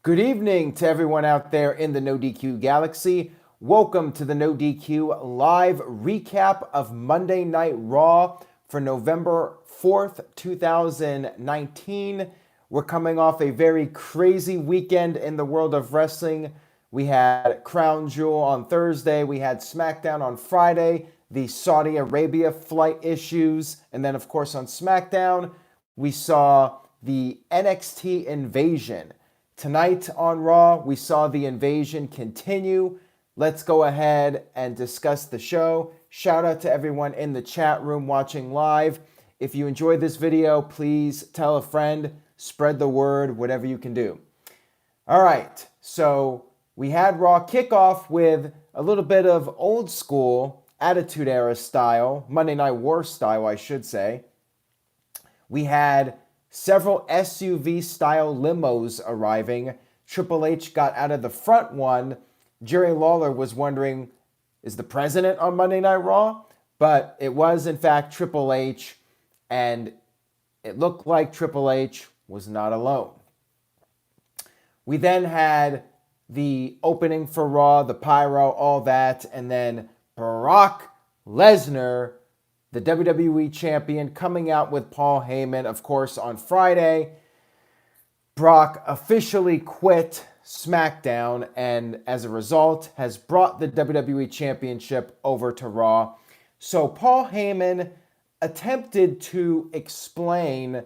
Good evening to everyone out there in the No DQ galaxy. Welcome to the No DQ live recap of Monday Night Raw for November 4th, 2019. We're coming off a very crazy weekend in the world of wrestling. We had Crown Jewel on Thursday, we had SmackDown on Friday, the Saudi Arabia flight issues, and then, of course, on SmackDown, we saw the NXT invasion. Tonight on Raw, we saw the invasion continue. Let's go ahead and discuss the show. Shout out to everyone in the chat room watching live. If you enjoyed this video, please tell a friend, spread the word, whatever you can do. All right, so we had Raw kick off with a little bit of old school Attitude Era style, Monday Night War style, I should say. We had several SUV-style limos arriving. Triple H got out of the front one. Jerry Lawler was wondering, is the president on Monday Night Raw? But it was, in fact, Triple H, and it looked like Triple H was not alone. We then had the opening for Raw, the pyro, all that, and then Brock Lesnar, the WWE champion, coming out with Paul Heyman, of course, on Friday. Brock officially quit SmackDown and, as a result, has brought the WWE Championship over to Raw. So Paul Heyman attempted to explain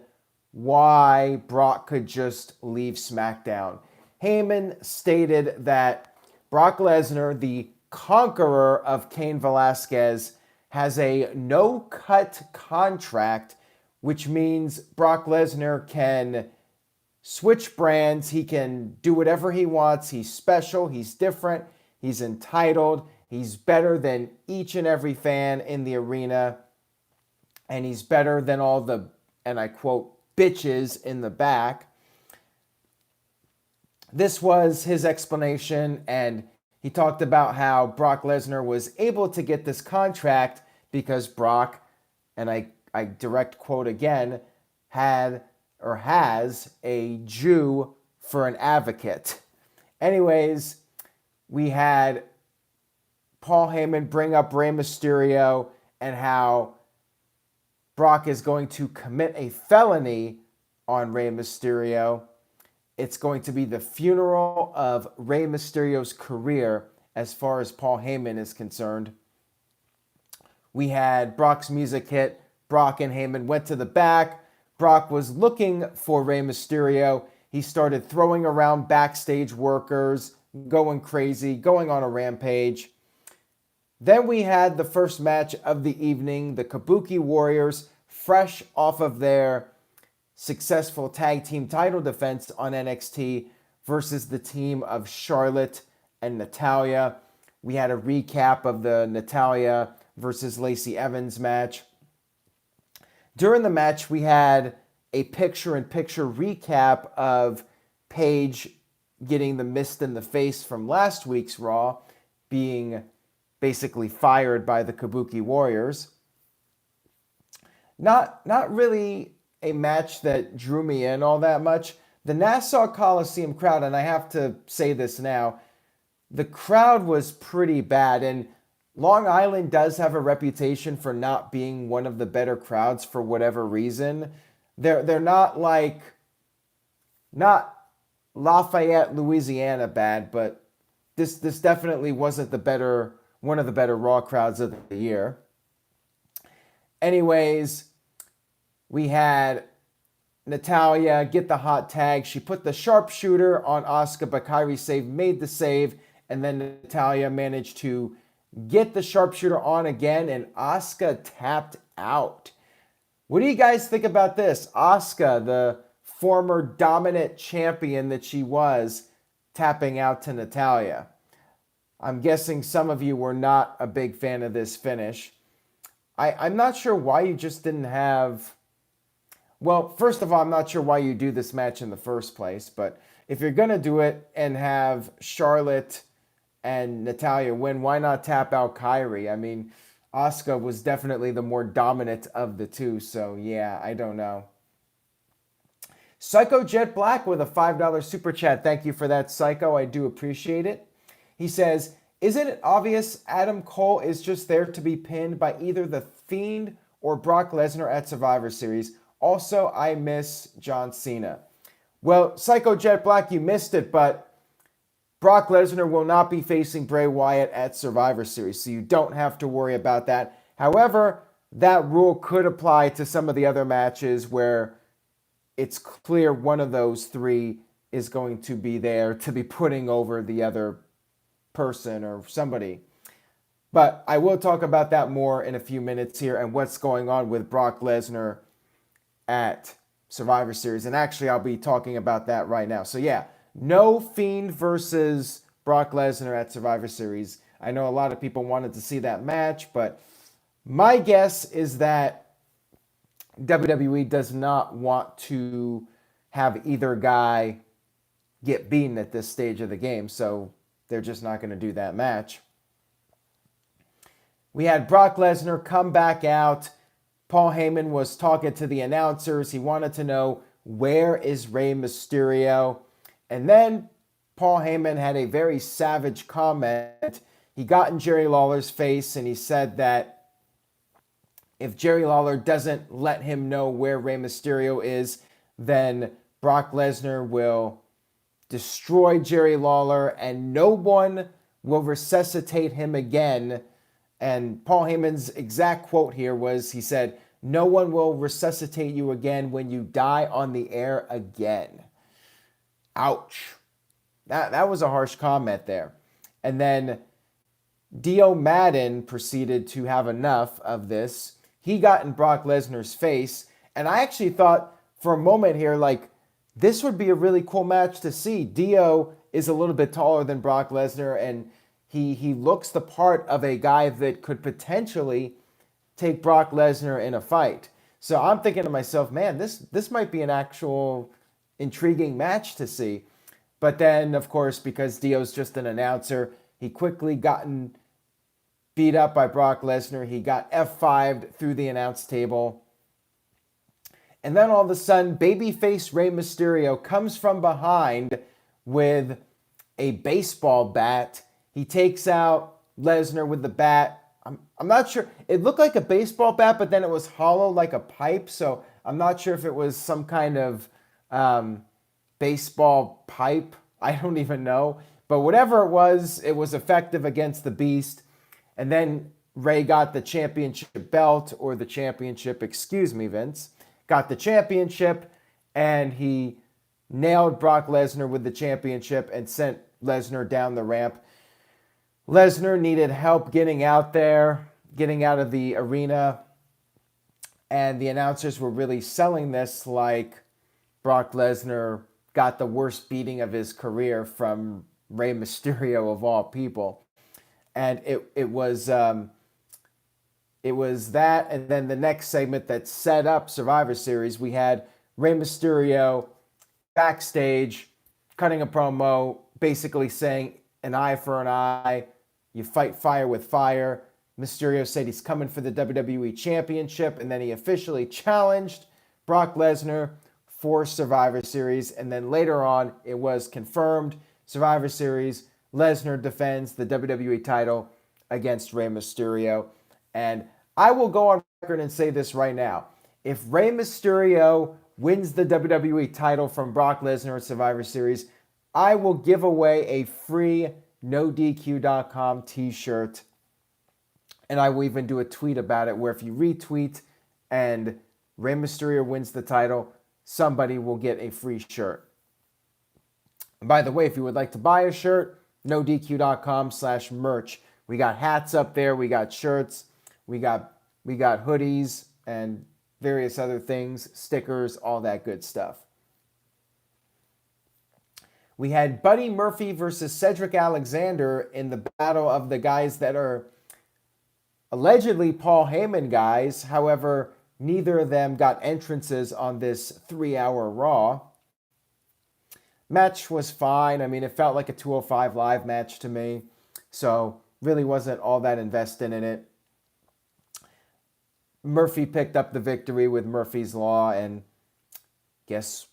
why Brock could just leave SmackDown. Heyman stated that Brock Lesnar, the conqueror of Cain Velasquez, has a no-cut contract, which means Brock Lesnar can switch brands. He can do whatever he wants. He's special. He's different. He's entitled. He's better than each and every fan in the arena. And he's better than all the, and I quote, bitches in the back. This was his explanation, and he talked about how Brock Lesnar was able to get this contract because Brock, and I direct quote again, had or has a Jew for an advocate. Anyways, we had Paul Heyman bring up Rey Mysterio and how Brock is going to commit a felony on Rey Mysterio. It's going to be the funeral of Rey Mysterio's career as far as Paul Heyman is concerned. We had Brock's music hit. Brock and Heyman went to the back. Brock was looking for Rey Mysterio. He started throwing around backstage workers, going crazy, going on a rampage. Then we had the first match of the evening, the Kabuki Warriors, fresh off of their successful tag team title defense on NXT versus the team of Charlotte and Natalya. We had a recap of the Natalya versus Lacey Evans match. During the match, we had a picture-in-picture recap of Paige getting the mist in the face from last week's Raw, being basically fired by the Kabuki Warriors. Not really a match that drew me in all that much. The Nassau Coliseum crowd, and I have to say this now, the crowd was pretty bad, and Long Island does have a reputation for not being one of the better crowds for whatever reason. They're not like, not Lafayette, Louisiana bad, but this definitely wasn't one of the better Raw crowds of the year. Anyways, we had Natalya get the hot tag. She put the sharpshooter on Asuka, but Kairi made the save, and then Natalya managed to get the sharpshooter on again, and Asuka tapped out. What do you guys think about this? Asuka, the former dominant champion that she was, tapping out to Natalya. I'm guessing some of you were not a big fan of this finish. I'm not sure why you just didn't have... Well, first of all, I'm not sure why you do this match in the first place, but if you're going to do it and have Charlotte and Natalya win, why not tap out Kairi? I mean, Asuka was definitely the more dominant of the two, so yeah, I don't know. Psycho Jet Black with a $5 super chat. Thank you for that, Psycho. I do appreciate it. He says, isn't it obvious Adam Cole is just there to be pinned by either The Fiend or Brock Lesnar at Survivor Series? Also, I miss John Cena. Well, Psycho Jet Black, you missed it, but Brock Lesnar will not be facing Bray Wyatt at Survivor Series, so you don't have to worry about that. However, that rule could apply to some of the other matches where it's clear one of those three is going to be there to be putting over the other person or somebody. But I will talk about that more in a few minutes here and what's going on with Brock Lesnar at Survivor Series. And actually, I'll be talking about that right now. So yeah, no Fiend versus Brock Lesnar at Survivor Series. I know a lot of people wanted to see that match, but my guess is that WWE does not want to have either guy get beaten at this stage of the game, so they're just not going to do that match. We had Brock Lesnar come back out. Paul Heyman was talking to the announcers. He wanted to know, where is Rey Mysterio? And then Paul Heyman had a very savage comment. He got in Jerry Lawler's face and he said that if Jerry Lawler doesn't let him know where Rey Mysterio is, then Brock Lesnar will destroy Jerry Lawler and no one will resuscitate him again. And Paul Heyman's exact quote here was, he said, no one will resuscitate you again when you die on the air again. Ouch. That was a harsh comment there. And then Dio Madden proceeded to have enough of this. He got in Brock Lesnar's face. And I actually thought for a moment here, like, this would be a really cool match to see. Dio is a little bit taller than Brock Lesnar, and he looks the part of a guy that could potentially take Brock Lesnar in a fight. So I'm thinking to myself, man, this might be an actual intriguing match to see. But then, of course, because Dio's just an announcer, he quickly gotten beat up by Brock Lesnar. He got F5'd through the announce table. And then all of a sudden, babyface Rey Mysterio comes from behind with a baseball bat. He takes out Lesnar with the bat. I'm not sure. It looked like a baseball bat, but then it was hollow like a pipe. So I'm not sure if it was some kind of baseball pipe. I don't even know. But whatever it was effective against the Beast. And then Rey got the championship belt, or the championship, excuse me, Vince, got the championship, and he nailed Brock Lesnar with the championship and sent Lesnar down the ramp. Lesnar needed help getting out there, getting out of the arena, and the announcers were really selling this like Brock Lesnar got the worst beating of his career from Rey Mysterio of all people. And it was that, and then the next segment that set up Survivor Series, we had Rey Mysterio backstage cutting a promo, basically saying an eye for an eye, you fight fire with fire. Mysterio said he's coming for the WWE Championship, and then he officially challenged Brock Lesnar for Survivor Series, and then later on it was confirmed, Survivor Series, Lesnar defends the WWE title against Rey Mysterio. And I will go on record and say this right now. If Rey Mysterio wins the WWE title from Brock Lesnar at Survivor Series, I will give away a free NoDQ.com t-shirt. And I will even do a tweet about it where if you retweet and Rey Mysterio wins the title, somebody will get a free shirt. And by the way, if you would like to buy a shirt, NoDQ.com/merch. We got hats up there. We got shirts. We got hoodies and various other things, stickers, all that good stuff. We had Buddy Murphy versus Cedric Alexander in the battle of the guys that are allegedly Paul Heyman guys. However, neither of them got entrances on this 3-hour Raw. Match was fine. I mean, it felt like a 205 Live match to me. So, really wasn't all that invested in it. Murphy picked up the victory with Murphy's Law, and guess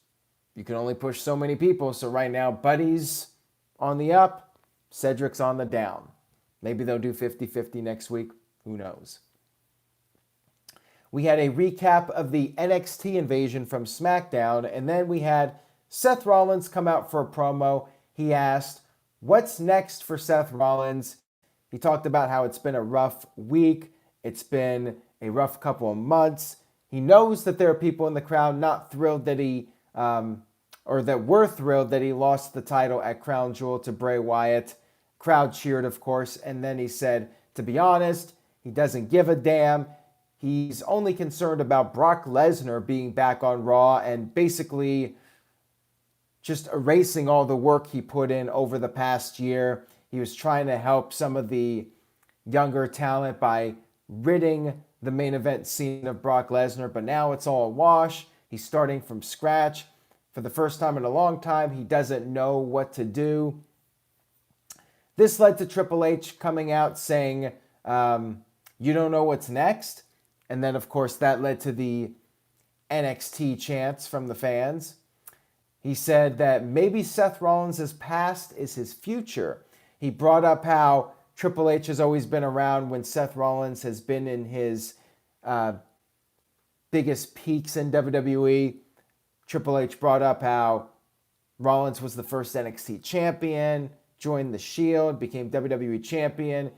you can only push so many people. So right now, Buddy's on the up, Cedric's on the down. Maybe they'll do 50-50 next week. Who knows? We had a recap of the NXT invasion from SmackDown, and then we had Seth Rollins come out for a promo. He asked, what's next for Seth Rollins? He talked about how it's been a rough week. It's been a rough couple of months. He knows that there are people in the crowd not thrilled that that were thrilled that he lost the title at Crown Jewel to Bray Wyatt. Crowd cheered, of course, and then he said, to be honest, he doesn't give a damn. He's only concerned about Brock Lesnar being back on Raw and basically just erasing all the work he put in over the past year. He was trying to help some of the younger talent by ridding the main event scene of Brock Lesnar, but now it's all a wash. He's starting from scratch. For the first time in a long time, he doesn't know what to do. This led to Triple H coming out saying, you don't know what's next? And then, of course, that led to the NXT chants from the fans. He said that maybe Seth Rollins' past is his future. He brought up how Triple H has always been around when Seth Rollins has been in his biggest peaks in WWE. Triple H brought up how Rollins was the first NXT champion, joined the Shield, became WWE champion.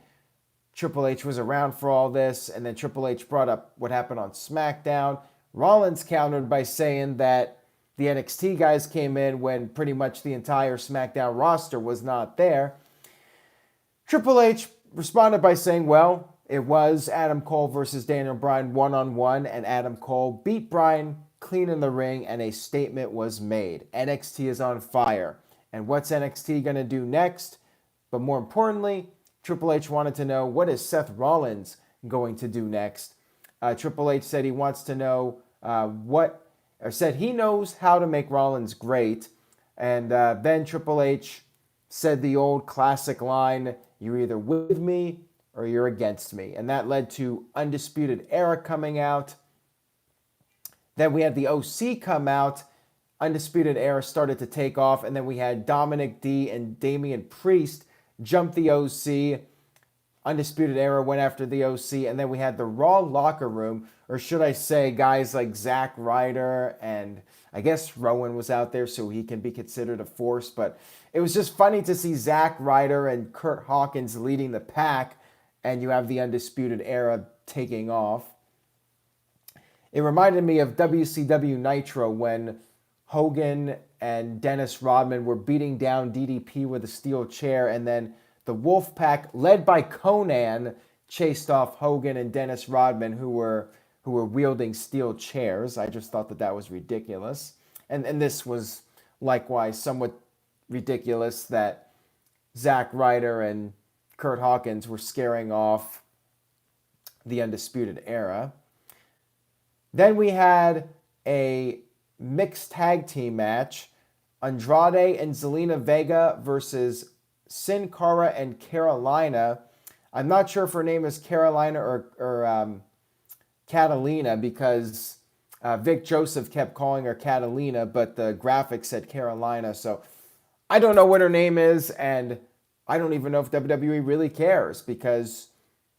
Triple H was around for all this, and then Triple H brought up what happened on SmackDown. Rollins countered by saying that the NXT guys came in when pretty much the entire SmackDown roster was not there. Triple H responded by saying, well, it was Adam Cole versus Daniel Bryan one-on-one, and Adam Cole beat Bryan clean in the ring, and a statement was made. NXT is on fire. And what's NXT going to do next? But more importantly, Triple H wanted to know, what is Seth Rollins going to do next? Triple H said he wants to know said he knows how to make Rollins great. And then Triple H said the old classic line, you're either with me or you're against me. And that led to Undisputed Era coming out. Then we had the OC come out. Undisputed Era started to take off. And then we had Dominic D and Damian Priest jump the OC. Undisputed Era went after the OC. And then we had the Raw locker room, or should I say guys like Zack Ryder, and I guess Rowan was out there so he can be considered a force. But it was just funny to see Zack Ryder and Kurt Hawkins leading the pack, and you have the Undisputed Era taking off. It reminded me of WCW Nitro when Hogan and Dennis Rodman were beating down DDP with a steel chair, and then the Wolfpack, led by Conan, chased off Hogan and Dennis Rodman, who were wielding steel chairs. I just thought that was ridiculous. And this was likewise somewhat ridiculous that Zack Ryder and Kurt Hawkins were scaring off the Undisputed Era. Then we had a mixed tag team match. Andrade and Zelina Vega versus Sin Cara and Carolina. I'm not sure if her name is Carolina or Catalina, because Vic Joseph kept calling her Catalina, but the graphics said Carolina. So I don't know what her name is, and I don't even know if WWE really cares, because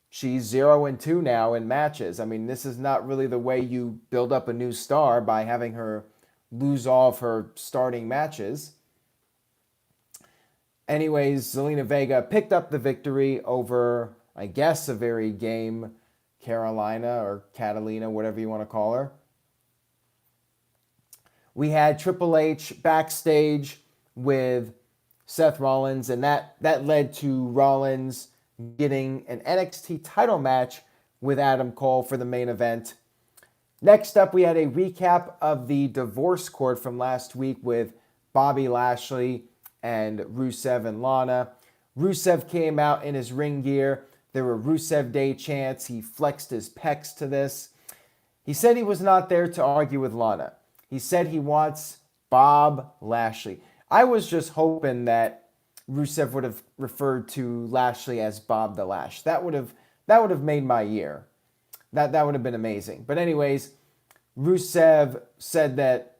she's 0-2 now in matches. I mean, this is not really the way you build up a new star, by having her lose all of her starting matches. Anyways, Zelina Vega picked up the victory over, I guess, a very game Carolina or Catalina, whatever you want to call her. We had Triple H backstage with Seth Rollins, and that led to Rollins getting an NXT title match with Adam Cole for the main event. Next up, we had a recap of the divorce court from last week with Bobby Lashley and Rusev and Lana. Rusev came out in his ring gear. There were Rusev Day chants. He flexed his pecs to this. He said he was not there to argue with Lana. He said he wants Bob Lashley. I was just hoping that Rusev would have referred to Lashley as Bob the Lash. That would have made my year. That would have been amazing. But anyways, Rusev said that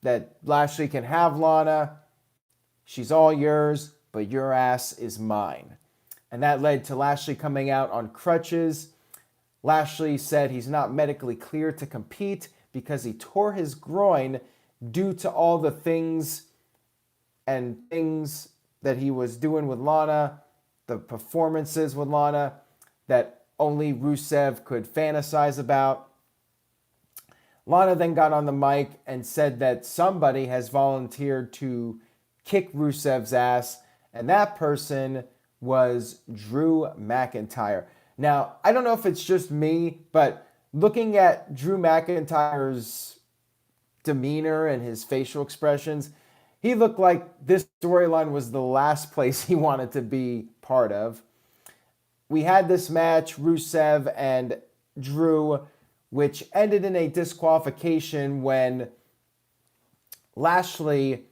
that Lashley can have Lana. She's all yours, but your ass is mine. And that led to Lashley coming out on crutches. Lashley said he's not medically cleared to compete because he tore his groin due to all the things that he was doing with Lana, the performances with Lana that only Rusev could fantasize about. Lana then got on the mic and said that somebody has volunteered to kick Rusev's ass, and that person was Drew McIntyre. Now, I don't know if it's just me, but looking at Drew McIntyre's demeanor and his facial expressions, he looked like this storyline was the last place he wanted to be part of. We had this match, Rusev and Drew, which ended in a disqualification when Lashley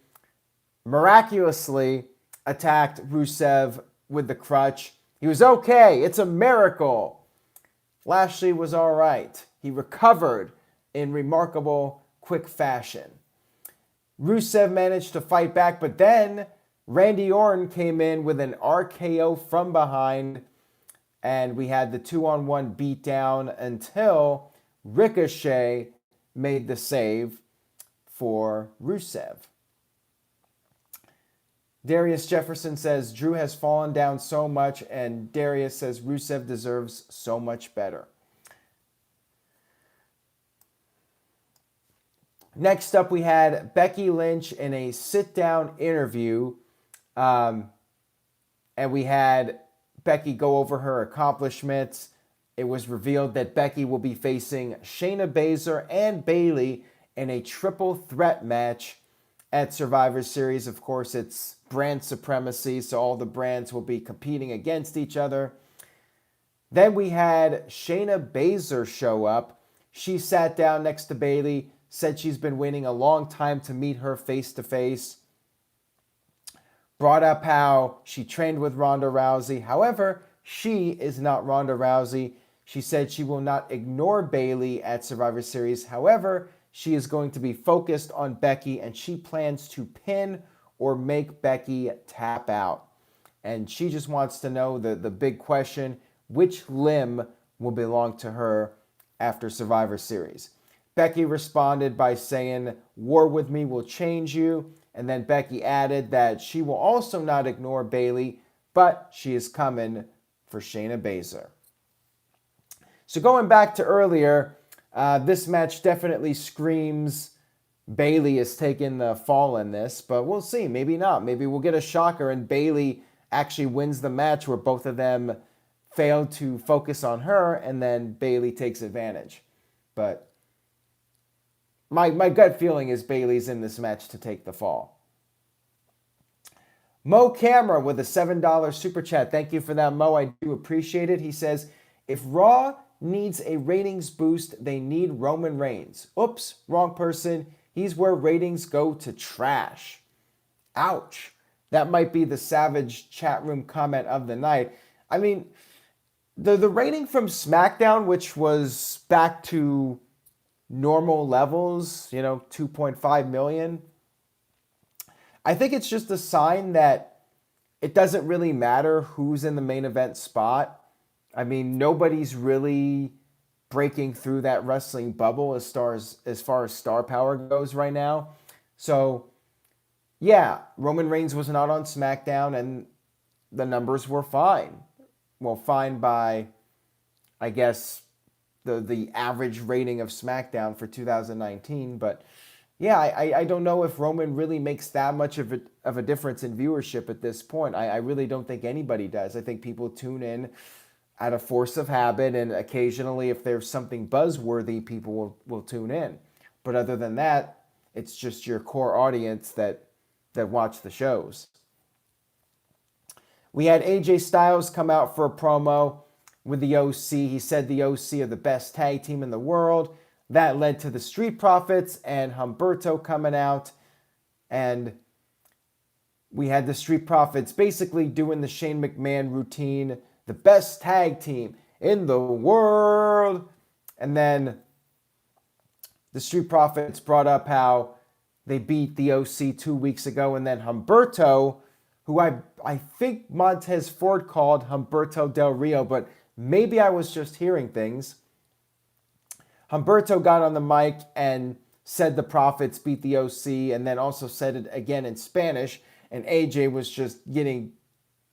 miraculously attacked Rusev with the crutch. He was okay. It's a miracle. Lashley was all right. He recovered in remarkable, quick fashion. Rusev managed to fight back, but then Randy Orton came in with an RKO from behind, and we had the 2-on-1 beatdown until Ricochet made the save for Rusev. Darius Jefferson says Drew has fallen down so much, and Darius says Rusev deserves so much better. Next up, we had Becky Lynch in a sit-down interview, and we had Becky go over her accomplishments. It was revealed that Becky will be facing Shayna Baszler and Bayley in a triple threat match at Survivor Series. Of course, it's brand supremacy, so all the brands will be competing against each other. Then we had Shayna Baszler show up. She sat down next to Bayley, said she's been waiting a long time to meet her face-to-face. Brought up how she trained with Ronda Rousey. However, she is not Ronda Rousey. She said she will not ignore Bayley at Survivor Series. However, she is going to be focused on Becky, and she plans to pin or make Becky tap out. And she just wants to know the big question, which limb will belong to her after Survivor Series. Becky responded by saying, "War with me will change you." And then Becky added that she will also not ignore Bayley, but she is coming for Shayna Baszler. So going back to earlier, this match definitely screams Bayley is taking the fall in this, but we'll see. Maybe not. Maybe we'll get a shocker and Bayley actually wins the match where both of them failed to focus on her and then Bayley takes advantage. But my gut feeling is Bayley's in this match to take the fall. Mo Camera with a $7 super chat. Thank you for that, Mo. I do appreciate it. He says, if Raw needs a ratings boost, they need Roman Reigns. Oops, wrong person. He's where ratings go to trash. Ouch. That might be the savage chat room comment of the night. I mean, the rating from SmackDown, which was back to normal levels, 2.5 million. I think it's just a sign that it doesn't really matter who's in the main event spot. I mean, nobody's really breaking through that wrestling bubble as far as star power goes right now. So, yeah, Roman Reigns was not on SmackDown, and the numbers were fine. Well, fine by, I guess, the average rating of SmackDown for 2019. But, yeah, I don't know if Roman really makes that much of a difference in viewership at this point. I really don't think anybody does. I think people tune in out of force of habit, and occasionally if there's something buzzworthy, people will tune in. But other than that, it's just your core audience that watch the shows. We had AJ Styles come out for a promo with the OC. He said the OC are the best tag team in the world. That led to the Street Profits and Humberto coming out. And we had the Street Profits basically doing the Shane McMahon routine, the best tag team in the world. And then the Street Profits brought up how They beat the OC 2 weeks ago, and then Humberto, who I think Montez Ford called Humberto Del Rio, but maybe I was just hearing things. Humberto got on the mic and said the Profits beat the OC, and then also said it again in Spanish, and AJ was just getting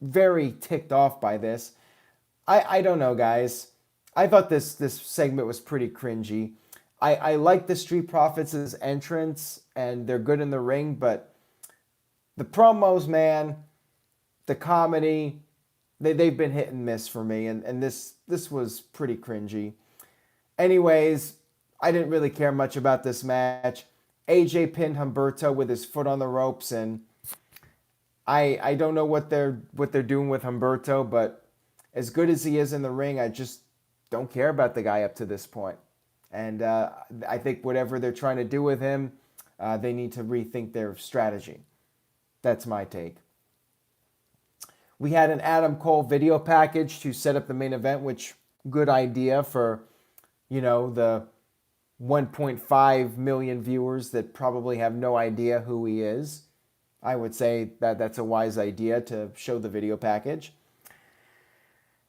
very ticked off by this. I don't know, guys. I thought this segment was pretty cringy. I like the Street Profits' entrance, and they're good in the ring, but the promos, man, the comedy, they've been hit and miss for me, and this was pretty cringy. Anyways, I didn't really care much about this match. AJ pinned Humberto with his foot on the ropes, and I don't know what they're doing with Humberto, but as good as he is in the ring, I just don't care about the guy up to this point. And I think whatever they're trying to do with him, they need to rethink their strategy. That's my take. We had an Adam Cole video package to set up the main event, which good idea for, the 1.5 million viewers that probably have no idea who he is. I would say that that's a wise idea to show the video package.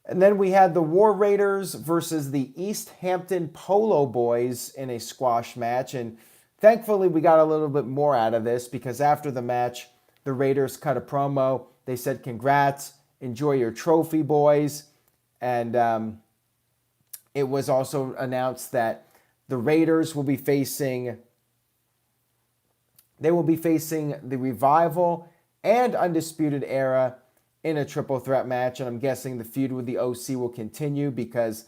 And then we had the War Raiders versus the East Hampton Polo Boys in a squash match. And thankfully, we got a little bit more out of this because after the match, the Raiders cut a promo. They said, "Congrats, enjoy your trophy, boys." And it was also announced that the Raiders will be facing the Revival and Undisputed Era in a triple threat match. And I'm guessing the feud with the OC will continue because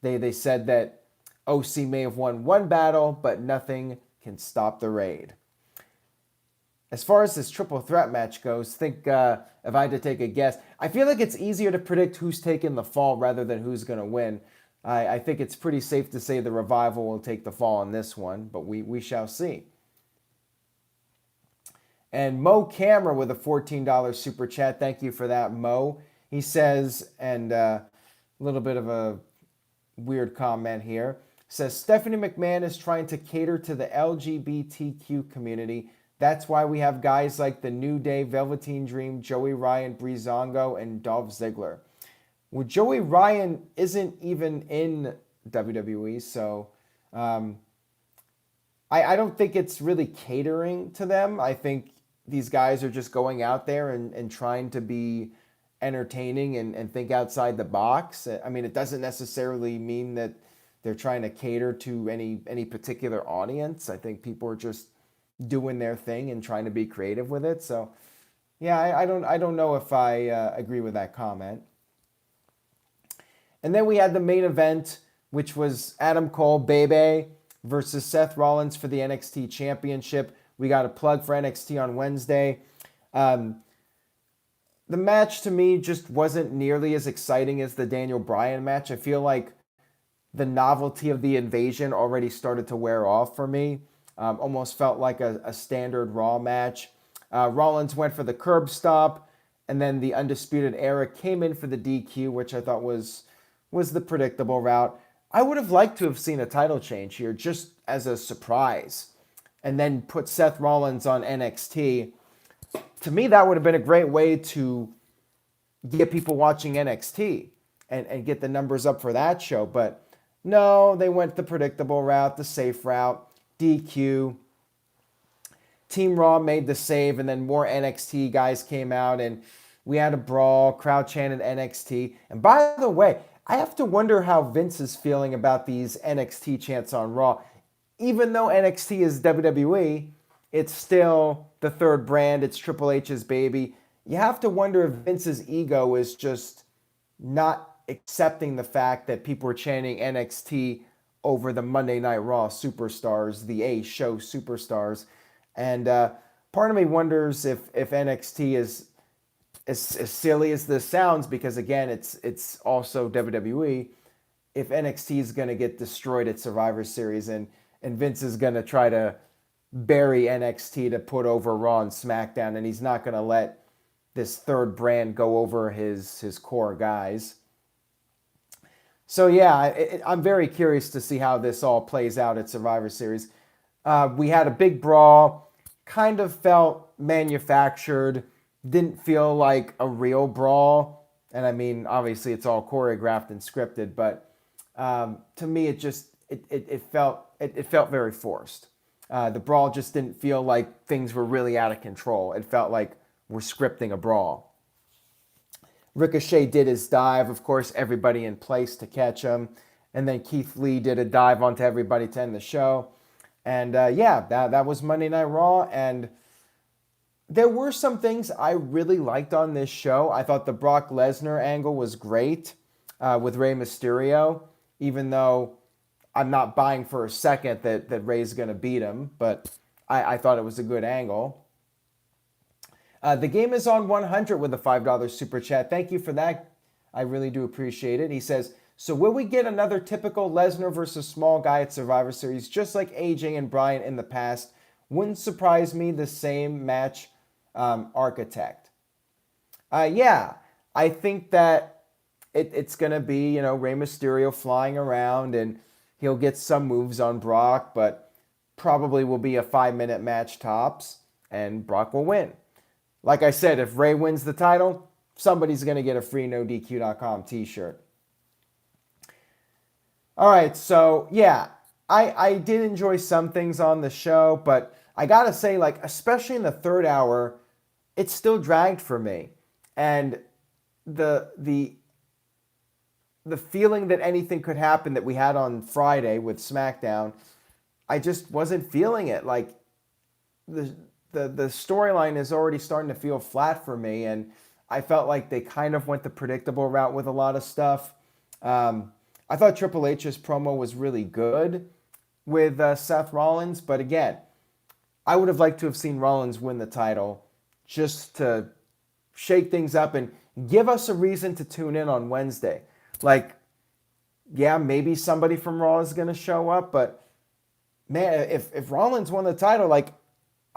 they said that OC may have won one battle, but nothing can stop the Raid. As far as this triple threat match goes, if I had to take a guess, I feel like it's easier to predict who's taking the fall rather than who's going to win. I think it's pretty safe to say the Revival will take the fall on this one, but we shall see. And Mo Camera with a $14 super chat. Thank you for that, Mo. He says, and a little bit of a weird comment here, says Stephanie McMahon is trying to cater to the LGBTQ community. That's why we have guys like the New Day, Velveteen Dream, Joey Ryan, Breezango, and Dolph Ziggler. Well, Joey Ryan isn't even in WWE, so I don't think it's really catering to them. I think these guys are just going out there and trying to be entertaining and think outside the box. I mean, it doesn't necessarily mean that they're trying to cater to any particular audience. I think people are just doing their thing and trying to be creative with it. So, yeah, I don't know if I agree with that comment. And then we had the main event, which was Adam Cole, Bebe, versus Seth Rollins for the NXT Championship. We got a plug for NXT on Wednesday. The match to me just wasn't nearly as exciting as the Daniel Bryan match. I feel like the novelty of the invasion already started to wear off for me. Almost felt like a standard Raw match. Rollins went for the curb stomp, and then the Undisputed Era came in for the DQ, which I thought was the predictable route. I would have liked to have seen a title change here just as a surprise, and then put Seth Rollins on NXT. To me, that would have been a great way to get people watching NXT and get the numbers up for that show. But no, they went the predictable route, the safe route, DQ. Team Raw made the save, and then more NXT guys came out, and we had a brawl, crowd chanted NXT. And by the way, I have to wonder how Vince is feeling about these NXT chants on Raw. Even though NXT is WWE, it's still the third brand. It's Triple H's baby. You have to wonder if Vince's ego is just not accepting the fact that people are chanting NXT over the Monday Night Raw superstars, the A-show superstars. And part of me wonders if NXT is as silly as this sounds, because again, it's also WWE, if NXT is going to get destroyed at Survivor Series and Vince is going to try to bury NXT to put over Raw and SmackDown, and he's not going to let this third brand go over his core guys. So yeah, I'm very curious to see how this all plays out at Survivor Series. We had a big brawl. kind of felt manufactured, didn't feel like a real brawl. And I mean, obviously it's all choreographed and scripted, but to me, it felt very forced. The brawl just didn't feel like things were really out of control. It felt like we're scripting a brawl. Ricochet did his dive, of course, everybody in place to catch him. And then Keith Lee did a dive onto everybody to end the show. And that was Monday Night Raw. And there were some things I really liked on this show. I thought the Brock Lesnar angle was great with Rey Mysterio, even though I'm not buying for a second that Rey's going to beat him. But I thought it was a good angle. The game is on 100 with a $5 super chat. Thank you for that. I really do appreciate it. He says, so will we get another typical Lesnar versus small guy at Survivor Series, just like AJ and Bryan in the past? Wouldn't surprise me, the same match architect. I think that it's going to be, Rey Mysterio flying around and he'll get some moves on Brock, but probably will be a 5-minute match tops and Brock will win. Like I said, if Rey wins the title, somebody's going to get a free NoDQ.com t-shirt. All right, so yeah, I did enjoy some things on the show, but I got to say, like, especially in the third hour, it still dragged for me. And the feeling that anything could happen that we had on Friday with SmackDown, I just wasn't feeling it. Like, the storyline is already starting to feel flat for me, and I felt like they kind of went the predictable route with a lot of stuff. I thought Triple H's promo was really good with Seth Rollins, but again, I would have liked to have seen Rollins win the title just to shake things up and give us a reason to tune in on Wednesday. Like, yeah, maybe somebody from Raw is going to show up, but man, if Rollins won the title, like,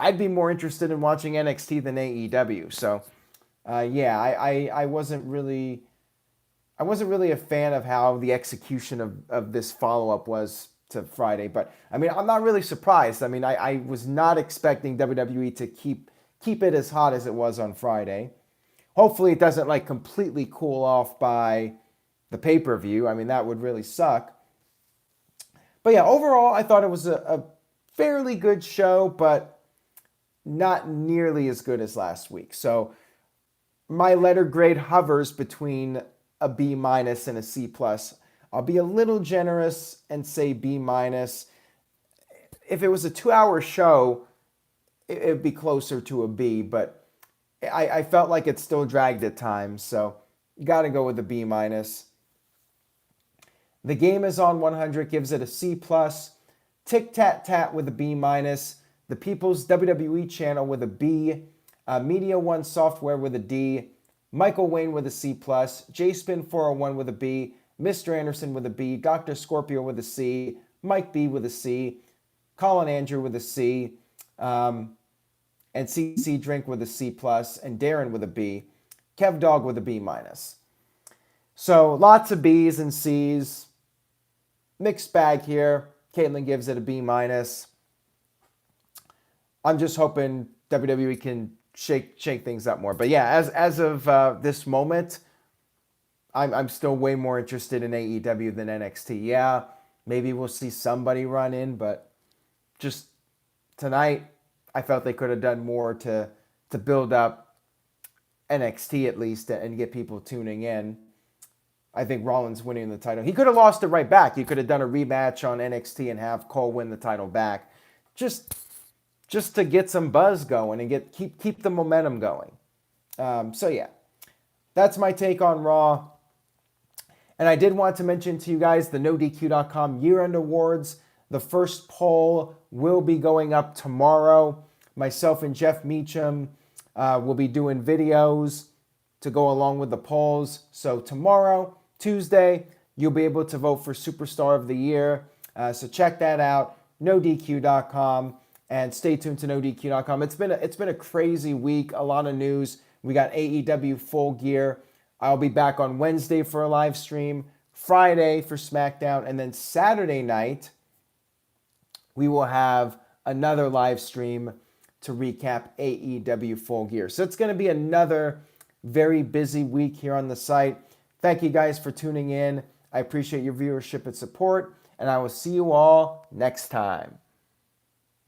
I'd be more interested in watching NXT than AEW. So, I wasn't really a fan of how the execution of this follow-up was to Friday. But, I mean, I'm not really surprised. I mean, I was not expecting WWE to keep it as hot as it was on Friday. Hopefully it doesn't, like, completely cool off by the pay-per-view. I mean, that would really suck. But, yeah, overall, I thought it was a fairly good show, but not nearly as good as last week. So my letter grade hovers between a B- and a C+. I'll be a little generous and say B-. If it was a 2-hour show, it would be closer to a B, but I felt like it still dragged at times, so you got to go with a B-. The game is on 100, gives it a C+. Tic Tat Tat with a B-. The People's WWE channel with a B. Media One Software with a D. Michael Wayne with a C+. JSpin 401 with a B. Mr. Anderson with a B. Dr. Scorpio with a C. Mike B with a C. Colin Andrew with a C. And CC Drink with a C+. And Darren with a B. Kev Dog with a B-. So lots of B's and C's. Mixed bag here. Caitlin gives it a B-. I'm just hoping WWE can shake things up more. But yeah, as of this moment, I'm still way more interested in AEW than NXT. Yeah, maybe we'll see somebody run in, but just tonight, I felt they could have done more to build up NXT at least and get people tuning in. I think Rollins winning the title. He could have lost it right back. He could have done a rematch on NXT and have Cole win the title back. Just to get some buzz going and keep the momentum going. So yeah, that's my take on Raw. And I did want to mention to you guys the NoDQ.com year-end awards. The first poll will be going up tomorrow. Myself and Jeff Meacham will be doing videos to go along with the polls. So tomorrow, Tuesday, you'll be able to vote for Superstar of the Year. So check that out, NoDQ.com. And stay tuned to NoDQ.com. It's been a crazy week, a lot of news. We got AEW Full Gear. I'll be back on Wednesday for a live stream, Friday for SmackDown, and then Saturday night we will have another live stream to recap AEW Full Gear. So it's going to be another very busy week here on the site. Thank you guys for tuning in. I appreciate your viewership and support, and I will see you all next time.